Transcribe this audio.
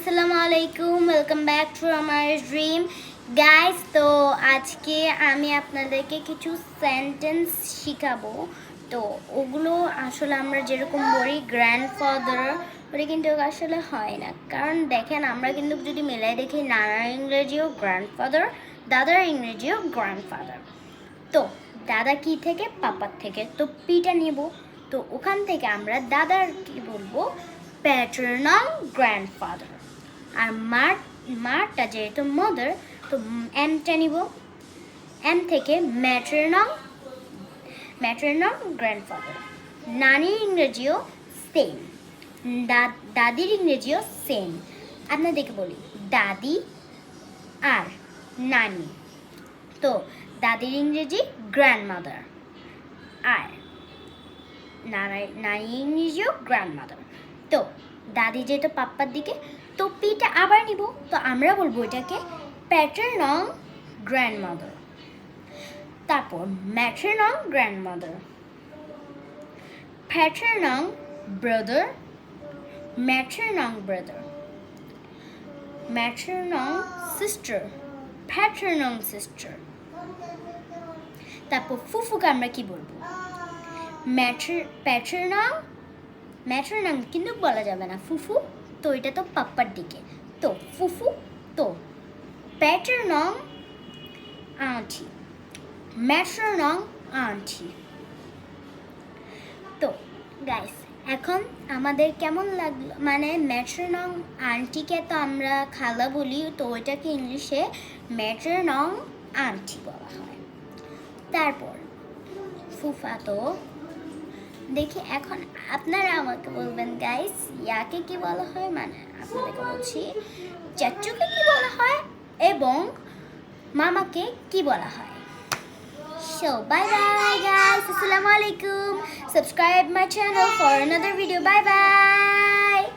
আসসালামু আলাইকুম, welcome back to আমার ড্রিম গাইস। তো আজকে আমি আপনাদেরকে কিছু সেন্টেন্স শিখাবো। তো ওগুলো আসলে আমরা যেরকম বলি গ্র্যান্ডফাদার, ওটা কিন্তু আসলে হয় না। কারণ দেখেন, আমরা কিন্তু যদি মিলাই দেখি, নানার ইংরেজিও গ্র্যান্ডফাদার, দাদার ইংরেজিও গ্র্যান্ডফাদার। তো দাদা কি থেকে? পাপার থেকে। তো পিটা নিব, তো ওখান থেকে আমরা দাদার কি বলবো? Paternal grandfather. আর মারটা যেহেতু মাদার, তো এমটা নিব, এম থেকে ম্যাটার্নাল গ্র্যান্ডফাদার। নানির ইংরেজিও সেম, দাদির ইংরেজিও সেম। আপনাদেরকে বলি দাদি আর নানি। তো দাদির ইংরেজি গ্র্যান্ডমাদার, আর নানি ইংরেজিও গ্র্যান্ডমাদার। তো দাদি যেহেতু পাপ্পার দিকে, তো পিটা আবার নিব, তো আমরা বলবো এটাকে প্যাটার্নাল গ্র্যান্ডমাদার। তারপর maternal grandmother, paternal brother, maternal brother, maternal sister, paternal sister. তারপর ফুফুকে আমরা কি বলবো? ম্যাটার্নাল কিন্তু বলা যাবে না, ফুফু। তো এটা তো পাপ্পার দিকে, তো ফুফু। তো প্যাটার্নাল আন্টি, ম্যাটার্নাল আন্টি। তো গাইস, এখন আমাদের কেমন লাগলো? মানে ম্যাটার্নাল আন্টিকে তো আমরা খালা বলি, তো ওইটাকে ইংলিশে ম্যাটার্নাল আন্টি বলা হয়। তারপর ফুফাতো। দেখি এখন আপনারা আমাকে বলবেন গাইস, ইয়াকে কি বলা হয়? মানে আপনাদেরকে বলছি চাচুকে কি বলা হয় এবং মামাকে কি বলা হয়। So bye bye guys, assalamu alaikum, subscribe my channel for another video, bye bye.